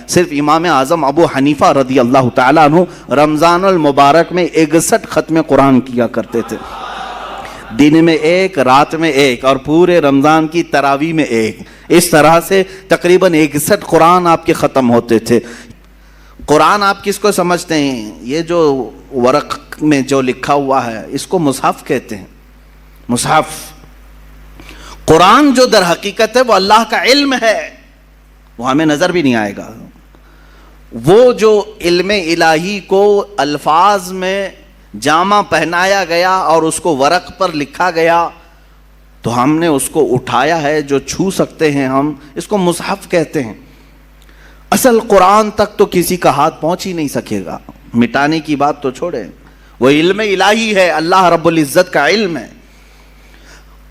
صرف امام اعظم ابو حنیفہ رضی اللہ تعالیٰ عنہ رمضان المبارک میں 61 ختم قرآن کیا کرتے تھے، دن میں ایک، رات میں ایک، اور پورے رمضان کی تراویح میں ایک. اس طرح سے تقریباً 61 قرآن آپ کے ختم ہوتے تھے. قرآن آپ کس کو سمجھتے ہیں؟ یہ جو ورق میں جو لکھا ہوا ہے اس کو مصحف کہتے ہیں. مصحف. قرآن جو در حقیقت ہے وہ اللہ کا علم ہے، وہ ہمیں نظر بھی نہیں آئے گا. وہ جو علم الہی کو الفاظ میں جامہ پہنایا گیا اور اس کو ورق پر لکھا گیا تو ہم نے اس کو اٹھایا ہے، جو چھو سکتے ہیں ہم، اس کو مصحف کہتے ہیں. اصل قرآن تک تو کسی کا ہاتھ پہنچ ہی نہیں سکے گا. مٹانے کی بات تو چھوڑیں، وہ علم الہی ہے، اللہ رب العزت کا علم ہے.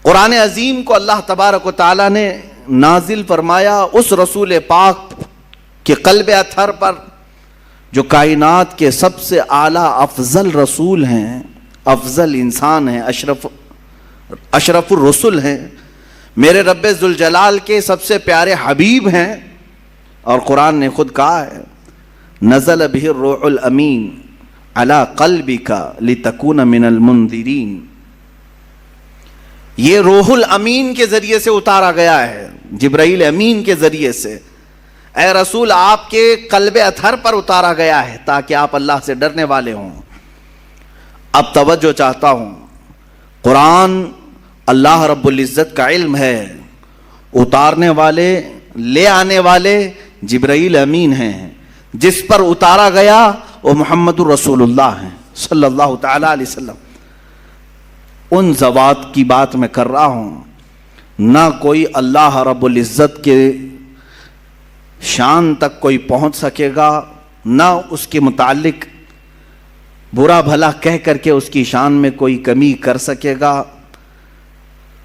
قرآن عظیم کو اللہ تبارک و تعالیٰ نے نازل فرمایا اس رسول پاک کے قلب اطہر پر جو کائنات کے سب سے اعلیٰ افضل رسول ہیں، افضل انسان ہیں، اشرف الرسل ہیں، میرے رب ذوالجلال کے سب سے پیارے حبیب ہیں. اور قرآن نے خود کہا ہے نزل بہ الروح الامین علی قلبک لتکون من المنذرین. یہ روح الامین کے ذریعے سے اتارا گیا ہے، جبرائیل امین کے ذریعے سے. اے رسول آپ کے قلب اطہر پر اتارا گیا ہے تاکہ آپ اللہ سے ڈرنے والے ہوں. اب توجہ چاہتا ہوں، قرآن اللہ رب العزت کا علم ہے، اتارنے والے، لے آنے والے جبرائیل امین ہیں، جس پر اتارا گیا وہ محمد الرسول اللہ ہیں صلی اللہ تعالی علیہ وسلم. ان ذوات کی بات میں کر رہا ہوں، نہ کوئی اللہ رب العزت کے شان تک کوئی پہنچ سکے گا، نہ اس کے متعلق برا بھلا کہہ کر کے اس کی شان میں کوئی کمی کر سکے گا،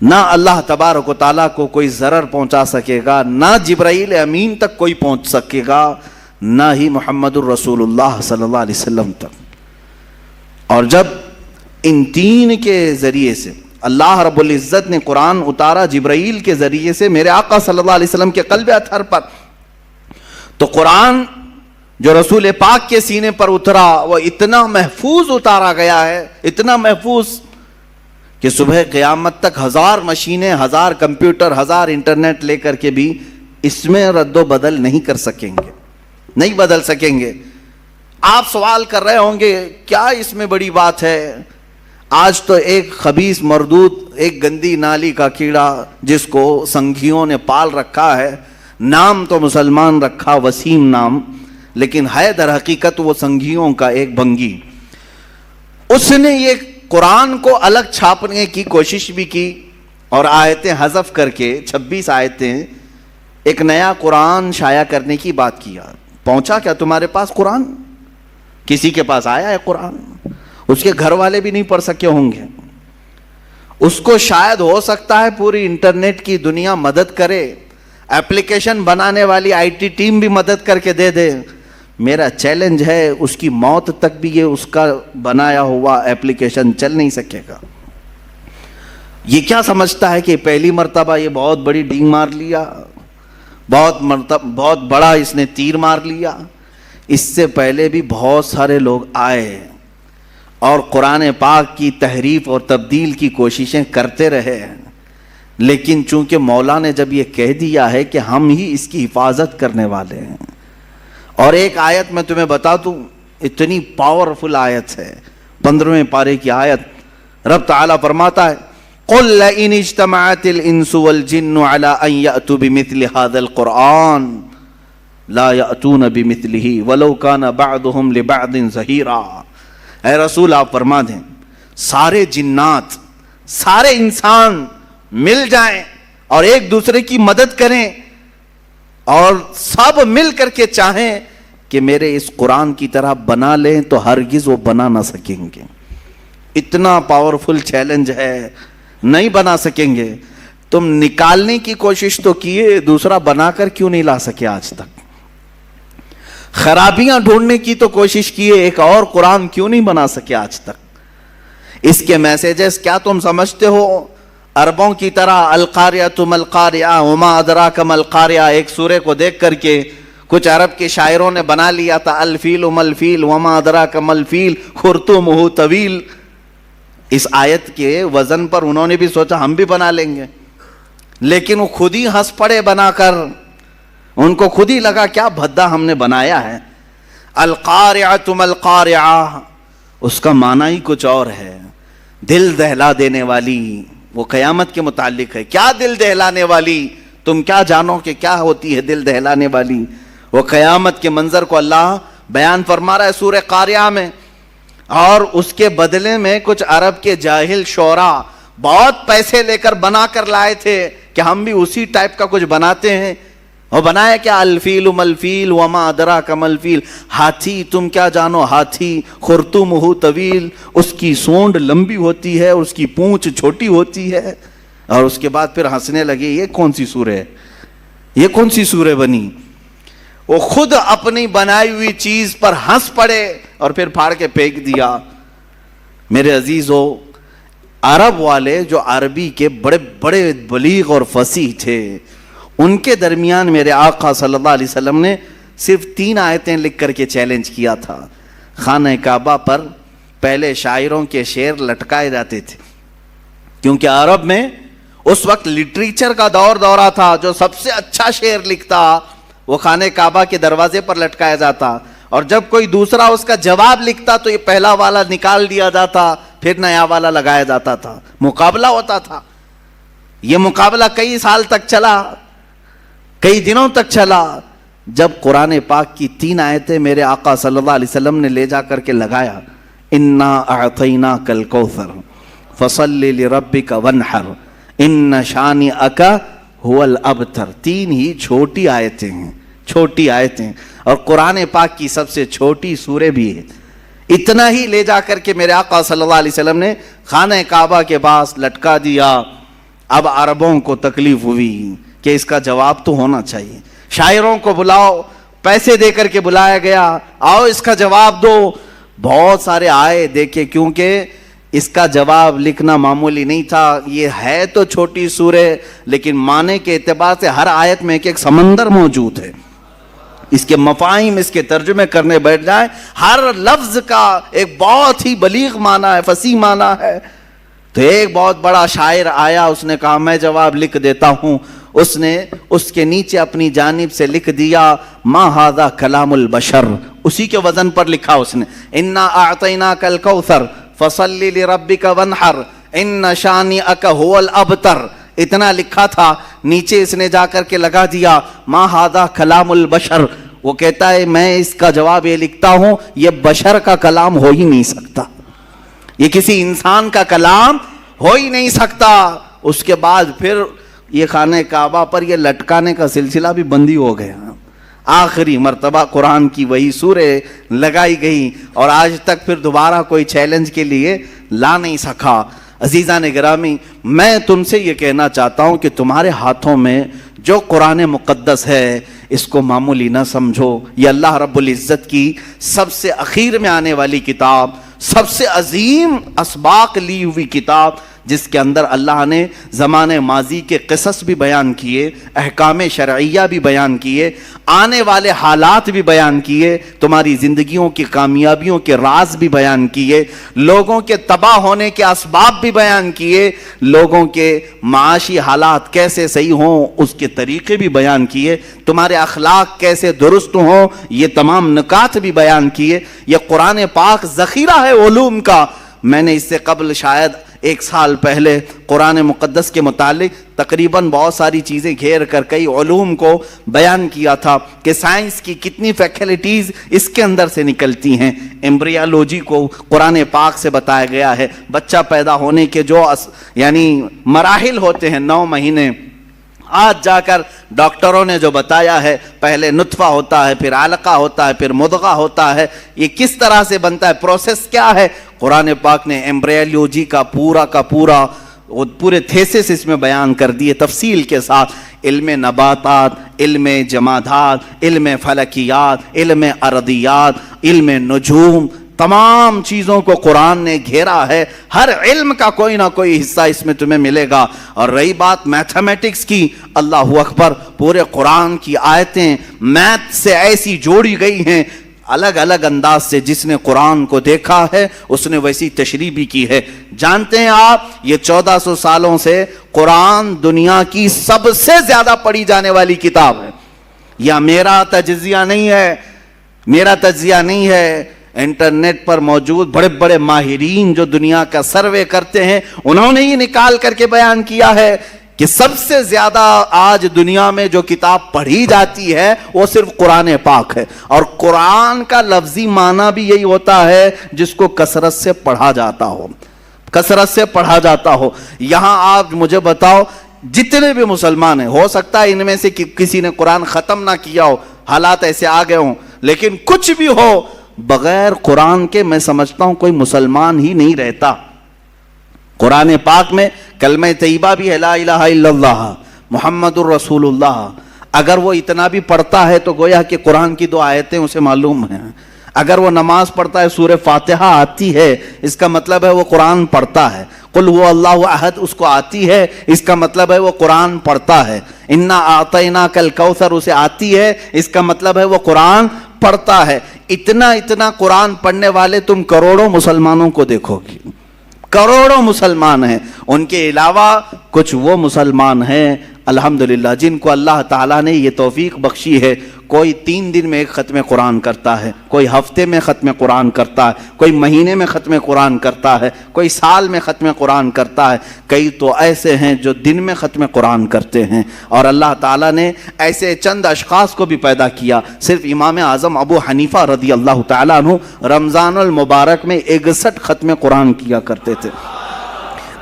نہ اللہ تبارک و تعالیٰ کو کوئی ضرر پہنچا سکے گا، نہ جبرائیل امین تک کوئی پہنچ سکے گا، نہ ہی محمد الرسول اللہ صلی اللہ علیہ وسلم تک. اور جب ان تین کے ذریعے سے اللہ رب العزت نے قرآن اتارا جبرائیل کے ذریعے سے میرے آقا صلی اللہ علیہ وسلم کے قلب اطہر پر، تو قرآن جو رسول پاک کے سینے پر اترا وہ اتنا محفوظ اتارا گیا ہے، اتنا محفوظ کہ صبح قیامت تک 1000 مشینیں، 1000 کمپیوٹر، 1000 انٹرنیٹ لے کر کے بھی اس میں رد و بدل نہیں کر سکیں گے، نہیں بدل سکیں گے. آپ سوال کر رہے ہوں گے کیا اس میں بڑی بات ہے؟ آج تو ایک خبیث مردود، ایک گندی نالی کا کیڑا جس کو سنگھیوں نے پال رکھا ہے، نام تو مسلمان رکھا وسیم نام، لیکن ہے در حقیقت وہ سنگھیوں کا ایک بھنگی. اس نے یہ قرآن کو الگ چھاپنے کی کوشش بھی کی اور آیتیں حذف کر کے 26 آیتیں ایک نیا قرآن شائع کرنے کی بات کیا. پہنچا کیا تمہارے پاس قرآن؟ کسی کے پاس آیا ہے قرآن؟ اس کے گھر والے بھی نہیں پڑھ سکے ہوں گے. اس کو شاید ہو سکتا ہے پوری انٹرنیٹ کی دنیا مدد کرے، ایپلیکیشن بنانے والی آئی ٹی ٹیم بھی مدد کر کے دے دے. میرا چیلنج ہے اس کی موت تک بھی یہ اس کا بنایا ہوا ایپلیکیشن چل نہیں سکے گا. یہ کیا سمجھتا ہے کہ پہلی مرتبہ یہ بہت بڑی ڈینگ مار لیا، بہت بڑا اس نے تیر مار لیا؟ اس سے پہلے بھی بہت سارے لوگ آئے اور قرآن پاک کی تحریف اور تبدیل کی کوششیں کرتے رہے، لیکن چونکہ مولا نے جب یہ کہہ دیا ہے کہ ہم ہی اس کی حفاظت کرنے والے ہیں. اور ایک آیت میں تمہیں بتا دوں، اتنی پاورفل آیت ہے، 15ویں پارے کی آیت. رب تعالیٰ فرماتا ہے قُلْ لَئِنِ اجْتَمَعَتِ الْإِنسُ وَالْجِنُّ عَلَىٰ أَن يَأْتُوا بِمِثْلِ هَذَا الْقُرْآنِ لَا يَأْتُونَ بِمِثْلِهِ وَلَوْ كَانَ بَعْضُهُمْ لِبَعْضٍ ظَهِيرًا. اے رسول آپ فرما دیں سارے جنات، سارے انسان مل جائیں اور ایک دوسرے کی مدد کریں اور سب مل کر کے چاہیں کہ میرے اس قرآن کی طرح بنا لیں تو ہرگز وہ بنا نہ سکیں گے. اتنا پاورفل چیلنج ہے، نہیں بنا سکیں گے. تم نکالنے کی کوشش تو کیے، دوسرا بنا کر کیوں نہیں لا سکے آج تک؟ خرابیاں ڈھونڈنے کی تو کوشش کیے، ایک اور قرآن کیوں نہیں بنا سکے آج تک؟ اس کے میسیجز کیا تم سمجھتے ہو عربوں کی طرح القاریہ تم القاریہ وما ادراک ما القاریہ ایک سورے کو دیکھ کر کے کچھ عرب کے شاعروں نے بنا لیا تھا الفیل ملفیل وما ادراک ملفیل خرطومہ طویل. اس آیت کے وزن پر انہوں نے بھی سوچا ہم بھی بنا لیں گے، لیکن وہ خود ہی ہنس پڑے بنا کر. ان کو خود ہی لگا کیا بھدا ہم نے بنایا ہے. القارعۃ ما القارعہ، اس کا معنی ہی کچھ اور ہے، دل دہلا دینے والی. وہ قیامت کے متعلق ہے. کیا دل دہلانے والی؟ تم کیا جانو کہ کیا ہوتی ہے دل دہلانے والی؟ وہ قیامت کے منظر کو اللہ بیان فرما رہا ہے سورہ قاریہ میں. اور اس کے بدلے میں کچھ عرب کے جاہل شعراء بہت پیسے لے کر بنا کر لائے تھے کہ ہم بھی اسی ٹائپ کا کچھ بناتے ہیں. اور بنایا کیا؟ الفیل ملفیل وما ادراک ملفیل، ہاتھی تم کیا جانو ہاتھی، خرطومہ طویل، اس کی سونڈ لمبی ہوتی ہے، اس کی پونچھ چھوٹی ہوتی ہے. اور اس کے بعد پھر ہنسنے لگے. یہ کون سی سورہ ہے؟ یہ کون سی سورہ بنی؟ وہ خود اپنی بنائی ہوئی چیز پر ہنس پڑے اور پھر پھاڑ کے پھینک دیا. میرے عزیزو، عرب والے جو عربی کے بڑے بڑے بلیغ اور فصیح تھے، ان کے درمیان میرے آقا صلی اللہ علیہ وسلم نے صرف 3 آیتیں لکھ کر کے چیلنج کیا تھا. خانہ کعبہ پر پہلے شاعروں کے شعر لٹکائے جاتے تھے، کیونکہ عرب میں اس وقت لٹریچر کا دورہ تھا. جو سب سے اچھا شعر لکھتا وہ خانہ کعبہ کے دروازے پر لٹکایا جاتا، اور جب کوئی دوسرا اس کا جواب لکھتا تو یہ پہلا والا نکال دیا جاتا، پھر نیا والا لگایا جاتا تھا. مقابلہ ہوتا تھا. یہ مقابلہ کئی سال تک چلا، کئی دنوں تک چلا. جب قرآن پاک کی 3 آیتیں میرے آقا صلی اللہ علیہ وسلم نے لے جا کر کے لگایا، انا اعطیناک الکوثر فصل لربک وانحر ان شانئک هو الابتر. 3 ہی چھوٹی آیتیں ہیں، چھوٹی آیتیں، اور قرآن پاک کی سب سے چھوٹی سورہ بھی ہے. اتنا ہی لے جا کر کے میرے آقا صلی اللہ علیہ وسلم نے خانہ کعبہ کے پاس لٹکا دیا. اب عربوں کو تکلیف ہوئی کہ اس کا جواب تو ہونا چاہیے. شاعروں کو بلاؤ، پیسے دے کر کے بلایا گیا، آؤ اس کا جواب دو. بہت سارے آئے دیکھے، کیونکہ اس کا جواب لکھنا معمولی نہیں تھا. یہ ہے تو چھوٹی سورہ، لیکن معنی کے اعتبار سے ہر آیت میں ایک سمندر موجود ہے. اس کے مفاہیم، اس کے ترجمے کرنے بیٹھ جائیں، ہر لفظ کا ایک بہت ہی بلیغ معنی ہے، فصیح معنی ہے. تو ایک بہت بڑا شاعر آیا، اس نے کہا میں جواب لکھ دیتا ہوں. اس نے اس کے نیچے اپنی جانب سے لکھ دیا ما ھذا کلام البشر. اسی کے وزن پر لکھا اس نے انا اعطیناک الکوثر فصل لربک وانحر ان شانئک ھو الابتر. اتنا لکھا تھا. نیچے اس نے جا کر کے لگا دیا ما ھذا کلام البشر. وہ کہتا ہے میں اس کا جواب یہ لکھتا ہوں، یہ بشر کا کلام ہو ہی نہیں سکتا، یہ کسی انسان کا کلام ہو ہی نہیں سکتا. اس کے بعد پھر یہ خانہ کعبہ پر یہ لٹکانے کا سلسلہ بھی بندی ہو گیا. آخری مرتبہ قرآن کی وہی سورہ لگائی گئی، اور آج تک پھر دوبارہ کوئی چیلنج کے لیے لا نہیں سکا. عزیزان گرامی، میں تم سے یہ کہنا چاہتا ہوں کہ تمہارے ہاتھوں میں جو قرآن مقدس ہے اس کو معمولی نہ سمجھو. یہ اللہ رب العزت کی سب سے اخیر میں آنے والی کتاب، سب سے عظیم اسباق لی ہوئی کتاب، جس کے اندر اللہ نے زمانے ماضی کے قصص بھی بیان کیے، احکام شرعیہ بھی بیان کیے، آنے والے حالات بھی بیان کیے، تمہاری زندگیوں کی کامیابیوں کے راز بھی بیان کیے، لوگوں کے تباہ ہونے کے اسباب بھی بیان کیے، لوگوں کے معاشی حالات کیسے صحیح ہوں اس کے طریقے بھی بیان کیے، تمہارے اخلاق کیسے درست ہوں یہ تمام نکات بھی بیان کیے. یہ قرآن پاک ذخیرہ ہے علوم کا. میں نے اس سے قبل شاید 1 سال پہلے قرآن مقدس کے متعلق تقریباً بہت ساری چیزیں گھیر کر کئی علوم کو بیان کیا تھا کہ سائنس کی کتنی فیکلٹیز اس کے اندر سے نکلتی ہیں. ایمبریالوجی کو قرآن پاک سے بتایا گیا ہے. بچہ پیدا ہونے کے جو یعنی مراحل ہوتے ہیں 9 مہینے، آج جا کر ڈاکٹروں نے جو بتایا ہے، پہلے نطفہ ہوتا ہے، پھر علقہ ہوتا ہے، پھر مضغہ ہوتا ہے. یہ کس طرح سے بنتا ہے، پروسیس کیا ہے، قرآن پاک نے ایمبریالوجی کا پورے تھیسس اس میں بیان کر دیے تفصیل کے ساتھ. علم نباتات، علم جمادات، علم فلکیات، علم ارضیات، علم نجوم، تمام چیزوں کو قرآن نے گھیرا ہے، ہر علم کا کوئی نہ کوئی حصہ اس میں تمہیں ملے گا۔ اور رہی بات میتھمیٹکس کی، اللہ اکبر، پورے قرآن کی آیتیں میتھ سے ایسی جوڑی گئی ہیں الگ الگ انداز سے، جس نے قرآن کو دیکھا ہے اس نے ویسی تشریح بھی کی ہے۔ جانتے ہیں آپ، یہ 1400 سالوں سے قرآن دنیا کی سب سے زیادہ پڑھی جانے والی کتاب ہے۔ یا میرا تجزیہ نہیں ہے، میرا تجزیہ نہیں ہے، انٹرنیٹ پر موجود بڑے بڑے ماہرین جو دنیا کا سروے کرتے ہیں انہوں نے یہ نکال کر کے بیان کیا ہے کہ سب سے زیادہ آج دنیا میں جو کتاب پڑھی جاتی ہے وہ صرف قرآن پاک ہے۔ اور قرآن کا لفظی معنی بھی یہی ہوتا ہے جس کو کثرت سے پڑھا جاتا ہو، کثرت سے پڑھا جاتا ہو۔ یہاں آپ مجھے بتاؤ، جتنے بھی مسلمان ہیں، ہو سکتا ہے ان میں سے کسی نے قرآن ختم نہ کیا ہو، حالات ایسے آ گئے ہوں، لیکن کچھ بھی ہو، بغیر قرآن کے میں سمجھتا ہوں کوئی مسلمان ہی نہیں رہتا۔ قرآن پاک میں کلمہ طیبہ بھی ہے، لا الہ الا اللہ محمد الرسول اللہ۔ اگر وہ اتنا بھی پڑھتا ہے تو گویا کہ قرآن کی 2 آیتیں اسے معلوم ہیں۔ اگر وہ نماز پڑھتا ہے، سورہ فاتحہ آتی ہے، اس کا مطلب ہے وہ قرآن پڑھتا ہے۔ قل هو اللہ احد اس کو آتی ہے، اس کا مطلب ہے وہ قرآن پڑھتا ہے۔ انا اعطیناک الکوثر اسے آتی ہے، اس کا مطلب ہے وہ قرآن پڑھتا ہے۔ اتنا قرآن پڑھنے والے تم کروڑوں مسلمانوں کو دیکھو گی، کروڑوں مسلمان ہیں۔ ان کے علاوہ کچھ وہ مسلمان ہیں الحمدللہ جن کو اللہ تعالیٰ نے یہ توفیق بخشی ہے، کوئی 3 دن میں ایک ختم قرآن کرتا ہے، کوئی ہفتے میں ختم قرآن کرتا ہے، کوئی مہینے میں ختم قرآن کرتا ہے، کوئی سال میں ختم قرآن کرتا ہے، کئی تو ایسے ہیں جو دن میں ختم قرآن کرتے ہیں۔ اور اللہ تعالیٰ نے ایسے چند اشخاص کو بھی پیدا کیا۔ صرف امام اعظم ابو حنیفہ رضی اللہ تعالیٰ عنہ رمضان المبارک میں 61 ختم قرآن کیا کرتے تھے،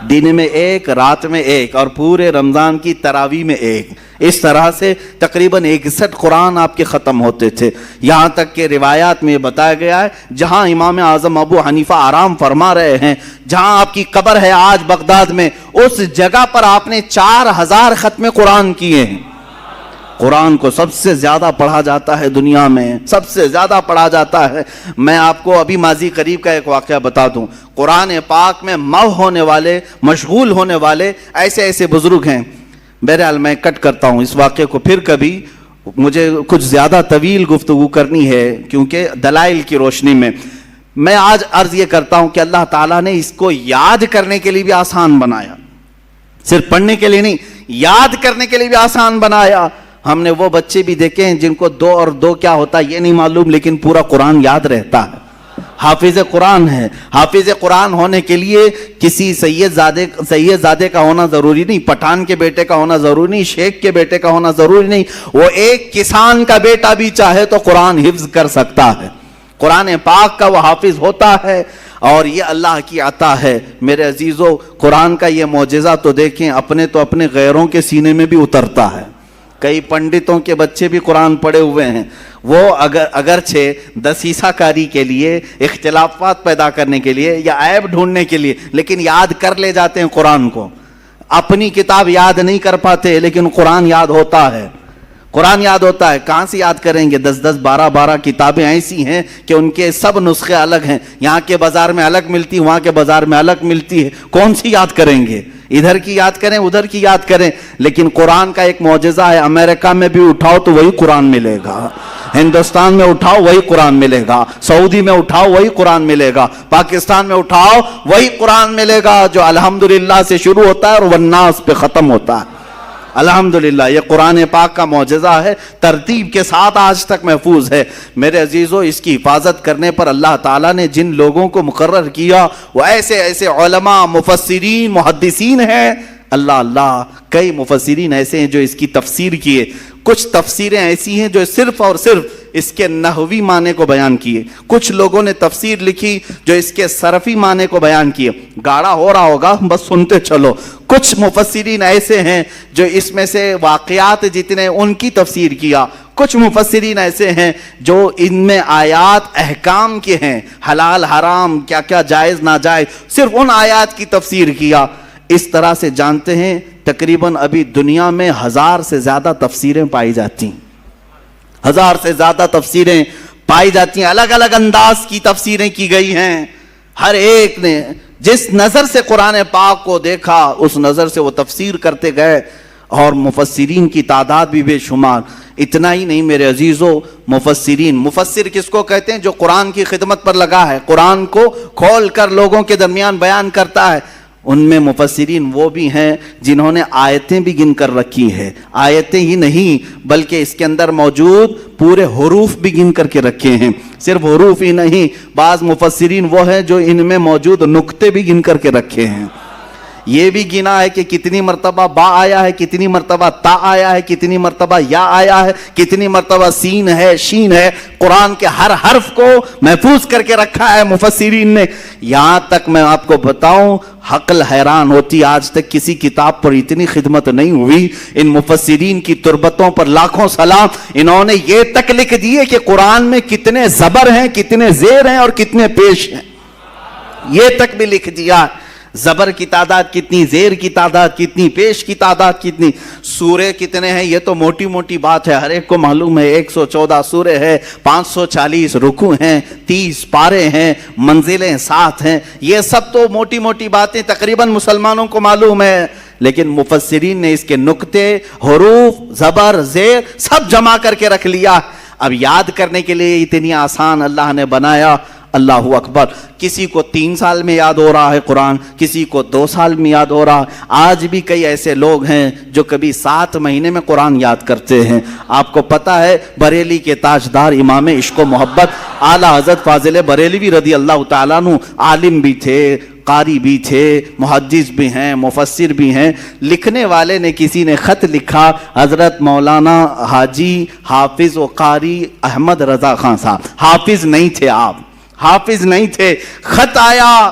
دن میں 1، رات میں 1، اور پورے رمضان کی تراویح میں 1۔ اس طرح سے تقریباً 61 قرآن آپ کے ختم ہوتے تھے۔ یہاں تک کہ روایات میں بتایا گیا ہے جہاں امام اعظم ابو حنیفہ آرام فرما رہے ہیں، جہاں آپ کی قبر ہے آج بغداد میں، اس جگہ پر آپ نے 4000 ختم قرآن کیے ہیں۔ قرآن کو سب سے زیادہ پڑھا جاتا ہے دنیا میں، سب سے زیادہ پڑھا جاتا ہے۔ میں آپ کو ابھی ماضی قریب کا ایک واقعہ بتا دوں۔ قرآن پاک میں محو ہونے والے، مشغول ہونے والے ایسے بزرگ ہیں۔ بہرحال میں کٹ کرتا ہوں اس واقعے کو، پھر کبھی مجھے کچھ زیادہ طویل گفتگو کرنی ہے کیونکہ دلائل کی روشنی میں۔ میں آج عرض یہ کرتا ہوں کہ اللہ تعالیٰ نے اس کو یاد کرنے کے لیے بھی آسان بنایا، صرف پڑھنے کے لیے نہیں، یاد کرنے کے لیے بھی آسان بنایا۔ ہم نے وہ بچے بھی دیکھے ہیں جن کو 2 اور 2 کیا ہوتا ہے یہ نہیں معلوم، لیکن پورا قرآن یاد رہتا ہے، حافظ قرآن ہے۔ حافظ قرآن ہونے کے لیے کسی سید زادے کا ہونا ضروری نہیں، پٹھان کے بیٹے کا ہونا ضروری نہیں، شیخ کے بیٹے کا ہونا ضروری نہیں، وہ ایک کسان کا بیٹا بھی چاہے تو قرآن حفظ کر سکتا ہے، قرآن پاک کا وہ حافظ ہوتا ہے۔ اور یہ اللہ کی عطا ہے میرے عزیزو۔ قرآن کا یہ معجزہ تو دیکھیں، اپنے تو اپنے غیروں کے سینے میں بھی اترتا ہے۔ کئی پنڈتوں کے بچے بھی قرآن پڑھے ہوئے ہیں، وہ اگرچہ دسیسہ کاری کے لیے، اختلافات پیدا کرنے کے لیے یا عیب ڈھونڈنے کے لیے، لیکن یاد کر لے جاتے ہیں قرآن کو۔ اپنی کتاب یاد نہیں کر پاتے لیکن قرآن یاد ہوتا ہے، قرآن یاد ہوتا ہے۔ کہاں سے یاد کریں گے؟ 10 12 کتابیں ایسی ہیں کہ ان کے سب نسخے الگ ہیں، یہاں کے بازار میں الگ ملتی، وہاں کے بازار میں الگ ملتی ہے، کون سی یاد کریں گے؟ ادھر کی یاد کریں، ادھر کی یاد کریں۔ لیکن قرآن کا ایک معجزہ ہے، امریکہ میں بھی اٹھاؤ تو وہی قرآن ملے گا، ہندوستان میں اٹھاؤ وہی قرآن ملے گا، سعودی میں اٹھاؤ وہی قرآن ملے گا، پاکستان میں اٹھاؤ وہی قرآن ملے گا جو الحمدللہ سے شروع ہوتا ہے اور والناس پہ ختم ہوتا ہے۔ الحمدللہ یہ قرآن پاک کا معجزہ ہے، ترتیب کے ساتھ آج تک محفوظ ہے۔ میرے عزیزو، اس کی حفاظت کرنے پر اللہ تعالیٰ نے جن لوگوں کو مقرر کیا وہ ایسے علماء، مفسرین، محدثین ہیں۔ اللہ کئی مفسرین ایسے ہیں جو اس کی تفسیر کیے، کچھ تفسیریں ایسی ہیں جو صرف اور صرف اس کے نحوی معنی کو بیان کیے، کچھ لوگوں نے تفسیر لکھی جو اس کے صرفی معنی کو بیان کیے۔ گاڑا ہو رہا ہوگا، بس سنتے چلو۔ کچھ مفسرین ایسے ہیں جو اس میں سے واقعات جتنے ان کی تفسیر کیا، کچھ مفسرین ایسے ہیں جو ان میں آیات احکام کے ہیں، حلال حرام، کیا کیا جائز ناجائز، صرف ان آیات کی تفسیر کیا۔ اس طرح سے جانتے ہیں تقریباً ابھی دنیا میں 1000 سے زیادہ تفسیریں پائی جاتی ہیں، 1000 سے زیادہ تفسیریں پائی جاتی ہیں. الگ الگ انداز کی تفسیریں کی گئی ہیں. ہر ایک نے جس نظر سے قرآن پاک کو دیکھا اس نظر سے وہ تفسیر کرتے گئے, اور مفسرین کی تعداد بھی بے شمار. اتنا ہی نہیں میرے عزیزو, مفسرین, مفسر کس کو کہتے ہیں؟ جو قرآن کی خدمت پر لگا ہے, قرآن کو کھول کر لوگوں کے درمیان بیان کرتا ہے. ان میں مفسرین وہ بھی ہیں جنہوں نے آیتیں بھی گن کر رکھی ہیں. آیتیں ہی نہیں بلکہ اس کے اندر موجود پورے حروف بھی گن کر کے رکھے ہیں. صرف حروف ہی نہیں, بعض مفسرین وہ ہیں جو ان میں موجود نقطے بھی گن کر کے رکھے ہیں. یہ بھی گنا ہے کہ کتنی مرتبہ با آیا ہے, کتنی مرتبہ تا آیا ہے, کتنی مرتبہ یا آیا ہے, کتنی مرتبہ سین ہے, شین ہے. قرآن کے ہر حرف کو محفوظ کر کے رکھا ہے مفسرین نے. یہاں تک میں آپ کو بتاؤں, عقل حیران ہوتی, آج تک کسی کتاب پر اتنی خدمت نہیں ہوئی. ان مفسرین کی تربتوں پر لاکھوں سلام. انہوں نے یہ تک لکھ دیے کہ قرآن میں کتنے زبر ہیں, کتنے زیر ہیں اور کتنے پیش ہیں. یہ تک بھی لکھ دیا. زبر کی تعداد کتنی, زیر کی تعداد کتنی, پیش کی تعداد کتنی, سورے کتنے ہیں, یہ تو موٹی موٹی بات ہے, ہر ایک کو معلوم ہے. 114 سورے ہے, 540 رکوع ہیں, 30 پارے ہیں, منزلیں 7 ہیں. یہ سب تو موٹی موٹی باتیں تقریباً مسلمانوں کو معلوم ہے. لیکن مفسرین نے اس کے نقطے, حروف, زبر, زیر سب جمع کر کے رکھ لیا. اب یاد کرنے کے لیے اتنی آسان اللہ نے بنایا. اللہ اکبر. کسی کو 3 سال میں یاد ہو رہا ہے قرآن, کسی کو 2 سال میں یاد ہو رہا ہے. آج بھی کئی ایسے لوگ ہیں جو کبھی 7 مہینے میں قرآن یاد کرتے ہیں. آپ کو پتا ہے بریلی کے تاجدار امام عشق و محبت اعلیٰ حضرت فاضل بریلوی رضی اللہ تعالیٰ عنہ عالم بھی تھے, قاری بھی تھے, محدث بھی ہیں, مفسر بھی ہیں. لکھنے والے نے, کسی نے خط لکھا, حضرت مولانا حاجی حافظ و قاری احمد رضا خان صاحب. حافظ نہیں تھے آپ, حافظ نہیں تھے. خط آیا,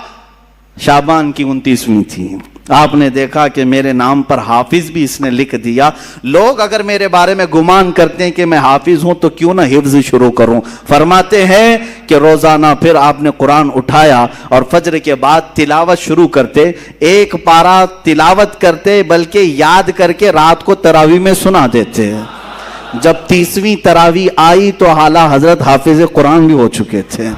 شعبان کی 29ویں تھی. آپ نے دیکھا کہ میرے نام پر حافظ بھی اس نے لکھ دیا. لوگ اگر میرے بارے میں گمان کرتے ہیں کہ میں حافظ ہوں تو کیوں نہ حفظ شروع کروں. فرماتے ہیں کہ روزانہ پھر آپ نے قرآن اٹھایا اور فجر کے بعد تلاوت شروع کرتے. 1 پارہ تلاوت کرتے, بلکہ یاد کر کے رات کو تراویح میں سنا دیتے. جب 30ویں تراویح آئی تو اعلیٰ حضرت حافظ قرآن بھی ہو چکے تھے.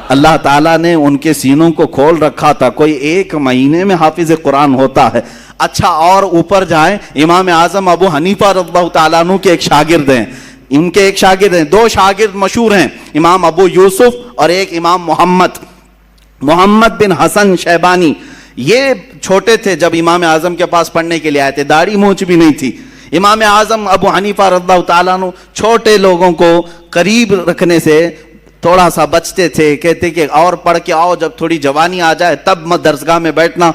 اللہ تعالیٰ نے ان کے سینوں کو کھول رکھا تھا. کوئی 1 مہینے میں حافظ قرآن ہوتا ہے. اچھا, اور اوپر جائیں, امام اعظم ابو حنیفہ رضی اللہ تعالیٰ عنہ کے ایک شاگرد ہیں. ان کے ایک شاگرد ہیں, 2 شاگرد مشہور ہیں, امام ابو یوسف اور ایک امام محمد بن حسن شیبانی. یہ چھوٹے تھے جب امام اعظم کے پاس پڑھنے کے لیے آئے تھے, داڑھی مونچھ بھی نہیں تھی. امام اعظم ابو حنیفہ رضی اللہ تعالیٰ عنہ چھوٹے لوگوں کو قریب رکھنے سے تھوڑا سا بچتے تھے. کہتے کہ اور پڑھ کے آؤ, جب تھوڑی جوانی آ جائے تب میں درسگاہ میں بیٹھنا.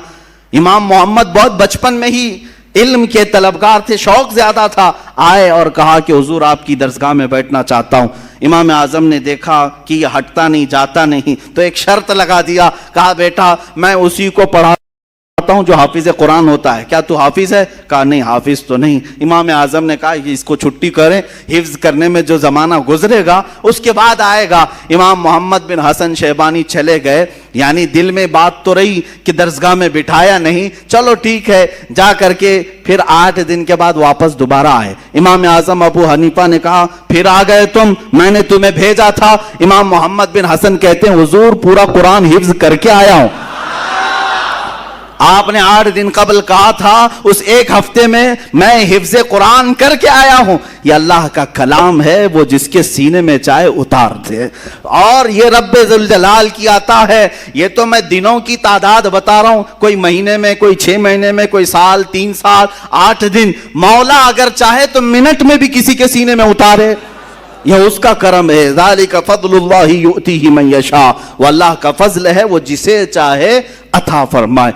امام محمد بہت بچپن میں ہی علم کے طلبگار تھے, شوق زیادہ تھا. آئے اور کہا کہ حضور آپ کی درسگاہ میں بیٹھنا چاہتا ہوں. امام اعظم نے دیکھا کہ یہ ہٹتا نہیں, جاتا نہیں, تو ایک شرط لگا دیا. کہا بیٹا میں اسی کو پڑھاتا ہوں جو حافظ قرآن ہوتا ہے, کیا تو حافظ ہے؟ کہا نہیں حافظ تو نہیں. امام اعظم نے کہا کہ اس کو چھٹی کریں, حفظ کرنے میں جو زمانہ گزرے گا اس کے بعد آئے گا. امام محمد بن حسن شیبانی چلے گئے. یعنی دل میں بات تو رہی کہ درسگاہ میں بٹھایا نہیں, چلو ٹھیک ہے. جا کر کے پھر 8 دن کے بعد واپس دوبارہ آئے. امام اعظم ابو حنیفہ نے کہا پھر آ گئے تم, میں نے تمہیں بھیجا تھا. امام محمد بن حسن کہتے ہیں حضور پورا قرآن حفظ کر کے آیا ہوں. آپ نے 8 دن قبل کہا تھا, اس 1 ہفتے میں میں حفظ قرآن کر کے آیا ہوں. یہ اللہ کا کلام ہے, وہ جس کے سینے میں چاہے اتار دے. اور یہ رب ذوالجلال کی عطا ہے. یہ تو میں دنوں کی تعداد بتا رہا ہوں, کوئی مہینے میں, کوئی 6 مہینے میں, کوئی سال, 3 سال, 8 دن. مولا اگر چاہے تو منٹ میں بھی کسی کے سینے میں اتارے. یہ اس کا کرم ہے. ذالک فضل اللہ یؤتیہ من یشاء. وہ اللہ کا فضل ہے, وہ جسے چاہے عطا فرمائے.